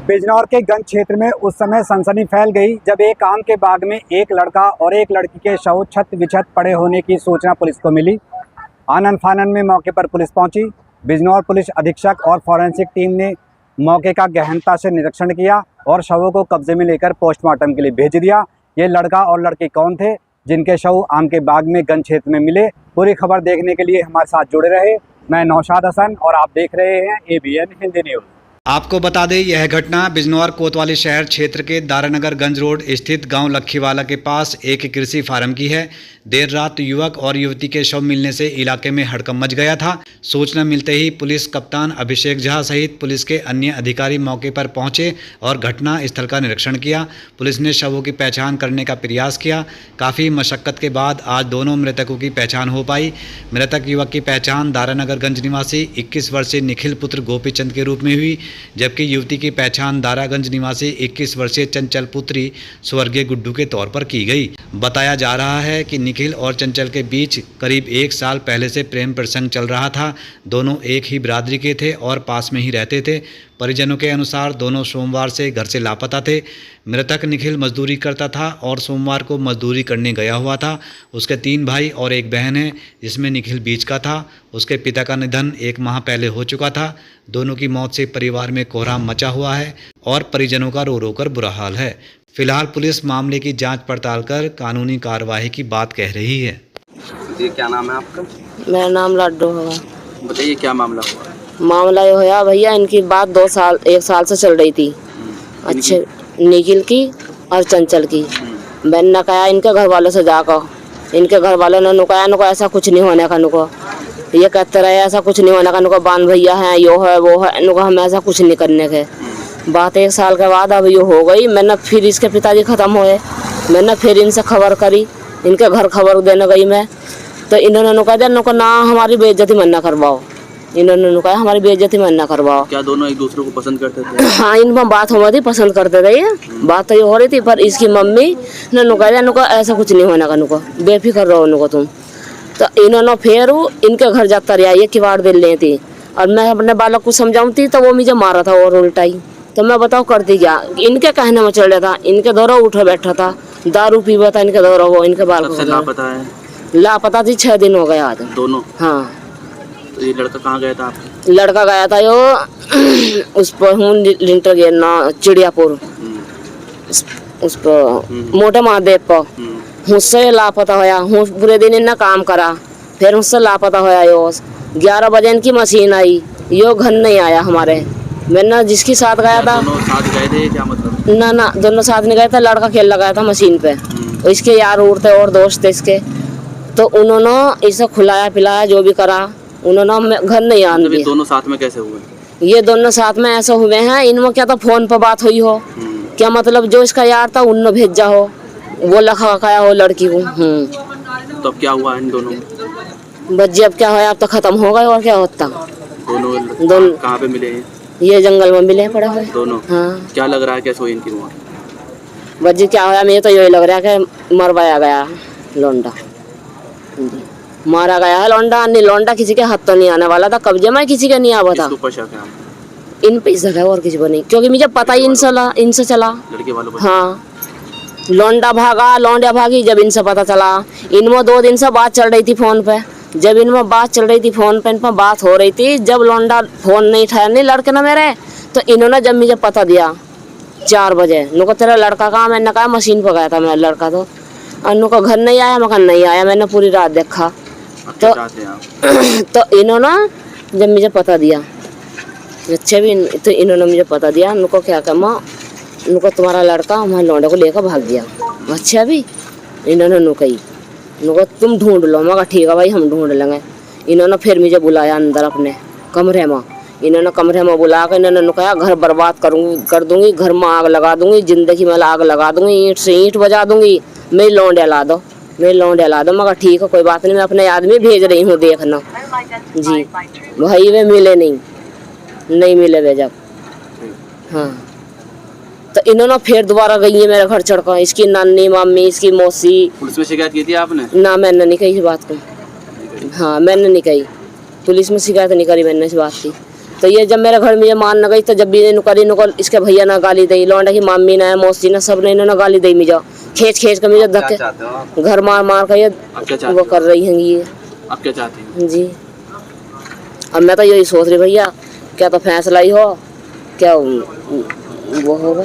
बिजनौर के गंज क्षेत्र में उस समय सनसनी फैल गई जब एक आम के बाग में एक लड़का और एक लड़की के शव छत विछत पड़े होने की सूचना पुलिस को मिली। आनन फानन में मौके पर पुलिस पहुंची। बिजनौर पुलिस अधीक्षक और फॉरेंसिक टीम ने मौके का गहनता से निरीक्षण किया और शवों को कब्जे में लेकर पोस्टमार्टम के लिए भेज दिया। ये लड़का और लड़की कौन थे जिनके शव आम के बाग में गंज क्षेत्र में मिले? पूरी खबर देखने के लिए हमारे साथ जुड़े रहे। मैं नौशाद हसन और आप देख रहे हैं ABN हिंदी न्यूज़। आपको बता दें, यह घटना बिजनौर कोतवाली शहर क्षेत्र के दारानगर गंज रोड स्थित गांव लखीवाला के पास एक कृषि फार्म की है। देर रात युवक और युवती के शव मिलने से इलाके में हड़कंप मच गया था। सूचना मिलते ही पुलिस कप्तान अभिषेक झा सहित पुलिस के अन्य अधिकारी मौके पर पहुंचे और घटना स्थल का निरीक्षण किया। पुलिस ने शवों की पहचान करने का प्रयास किया। काफ़ी मशक्कत के बाद आज दोनों मृतकों की पहचान हो पाई। मृतक युवक की पहचान दारानगर गंज निवासी 21 वर्षीय निखिल पुत्र गोपीचंद के रूप में हुई, जबकि युवती की पहचान दारागंज निवासी 21 वर्षीय चंचल पुत्री स्वर्गीय गुड्डू के तौर पर की गई। बताया जा रहा है कि निखिल और चंचल के बीच करीब 1 साल पहले से प्रेम प्रसंग चल रहा था। दोनों एक ही बिरादरी के थे और पास में ही रहते थे। परिजनों के अनुसार दोनों सोमवार से घर से लापता थे। मृतक निखिल मजदूरी करता था और सोमवार को मजदूरी करने गया हुआ था। उसके 3 भाई और 1 बहन है, जिसमें निखिल बीच का था। उसके पिता का निधन 1 माह पहले हो चुका था। दोनों की मौत से परिवार में कोहराम मचा हुआ है और परिजनों का रो रो कर बुरा हाल है। फिलहाल पुलिस मामले की जांच पड़ताल कर कानूनी कार्यवाही की बात कह रही है। जी, क्या नाम है आपका? मेरा नाम लड्डू है। बताइए क्या मामला हुआ? मामला ये होया भैया, इनकी बात 1 साल से चल रही थी। अच्छे निखिल की और चंचल की। मैंने न कहा इनके घर वालों से जाकर, इनके घर वालों ने नुकाया नुको ऐसा कुछ नहीं होने का, नुको ये कहते रहे ऐसा कुछ नहीं होने का, नुको बांध भैया है, यो है वो है, नुको हम ऐसा कुछ नहीं करने के। बात 1 साल के बाद अब ये हो गई। मैंने फिर इसके पिताजी ख़त्म हुए, मैंने फिर इनसे खबर करी, इनके घर खबर देने गई मैं, तो इन्होंने नुका दिया नुको ना हमारी बेइज्जती मन ना करवाओ। इन्होंने नुकाया हमारी बेइज्जती मन ना करवाओ। क्या दोनों एक दूसरे को पसंद करते थे? हाँ, इनमें बात हो रही थी, पसंद करते थे ये, बात तो ये हो रही थी। पर इसकी मम्मी ने नुका दिया नुको ऐसा कुछ नहीं होने का, नुको बेफिक्र रहो नुको तुम। तो इन्होंने फिर इनके घर जाता रहा, ये किवाड़ दिल ले थी और मैं अपने बालक को समझाऊँ थी तो वो मुझे मारा था और उल्टा ही। तो मैं बताओ करती क्या, इनके कहने में चल रहा था, इनके दौरा उठा बैठा था, दारू पीवा था, इनके दौरा वो इनके बाल लापता थी। 6 दिन हो गए आज दोनों। हाँ। तो ये लड़का कहाँ गया था आपके? लड़का गया था यो उस पर हूँ लिंटर गया ना चिड़ियापुर, उस पर मोटे महादेव पर। उससे लापता होया हूँ, पूरे दिन इन्हें काम करा, फिर उससे लापता होया यो। 11 बजे इनकी मशीन आई, यो घर नहीं आया हमारे। मैंने जिसके साथ गया था, दोनों साथ गए थे क्या मतलब? ना दोनों साथ नहीं गए थे, लड़का खेल लगाया था मशीन पे। इसके यार उड़ थे और दोस्त थे इसके, तो उन्होंने इसे खिलाया पिलाया जो भी करा, उन्होंने घर नहीं आने दिया। दोनों साथ में कैसे हुए? ये दोनों साथ में ऐसे हुए हैं, इनमें क्या था फोन पर बात हुई हो, क्या मतलब जो इसका यार था उनने भेजा हो, वो लखा खाया हो लड़की को। तो अब क्या हुआ इन दोनों? बच्चे अब क्या हुआ, अब तो खत्म हो गए और क्या होता। दोनों कहाँ पे मिले हैं? ये जंगल में मिले पड़े हुए दोनों। हाँ। क्या लग रहा है कैसे हुई इनकी मौत? बच्चे क्या हुआ, मुझे तो यही लग रहा है कि मरवाया गया लौंडा, मारा गया है लौंडा। नहीं, लौंडा किसी के हाथ तो नहीं आने वाला था, कब्जे में किसी के नहीं आवा था। इन पे शक है और किसी को नहीं, क्योंकि मुझे पता ही इनसे चला लड़के वालों पर। हाँ, लौंडा भागा, लौंडा भागी, जब इनसे पता चला। इनमें 2 दिन से बात चल रही थी फोन पे, जब इनमें बात चल रही थी फोन पे, इन पर बात हो रही थी, जब लौंडा फोन नहीं उठाया नहीं लड़के ने मेरे, तो इन्होंने जब मुझे पता दिया 4 बजे, नुको तेरा लड़का कहाँ? मैंने कहा मशीन पर गया था मेरा लड़का, तो नुको घर नहीं आया। मैं नहीं आया, मैंने पूरी रात देखा। तो इन्होंने जब मुझे पता दिया, अच्छे भी तो इन्होंने मुझे पता दिया, नुको क्या कमा, नुको तुम्हारा लड़का हमारे लौंडे को लेकर भाग गया। अच्छा भी इन्होंने नुकई, नुको तुम ढूंढ लो। मैं कहा ठीक है भाई, हम ढूंढ लेंगे। इन्होंने फिर मुझे बुलाया अंदर अपने कमरे में, इन्होंने कमरे में बुला कर इन्होंने नुकाया घर बर्बाद कर दूंगी, घर में आग लगा दूंगी, जिंदगी में आग लगा दूंगी, ईंट से ईंट बजा दूंगी, मेरी लौंडे ला दो, मेरी लौंडे ला दो। मगर ठीक है कोई बात नहीं, मैं अपने आदमी भेज रही हूँ देखना। जी भाई वे मिले नहीं मिले वे जब। हाँ, तो इन्होंने फिर दोबारा गई है मेरे घर चढ़कर, इसकी नानी मम्मी इसकी मौसी। पुलिस में शिकायत की थी आपने? ना, मैंने नहीं कही इस बात को। हाँ, मैंने नहीं कही, पुलिस में शिकायत नहीं करी मैंने इस बात की। तो ये जब मेरे घर में ये मान न गई तो जब भी इन्हों करी इनको इसके भैया ना गाली दी, लौंडा की मम्मी ना मौसी ना सब ने इन्होंने गाली दी मुझे, खींच खींच के मुझे धक्के घर मार मार कर ये वो कर रही हैं ये। आप क्या चाहते हैं? जी अब मैं तो यही सोच रही भैया क्या तो फैसला ही हो, क्या वो होगा।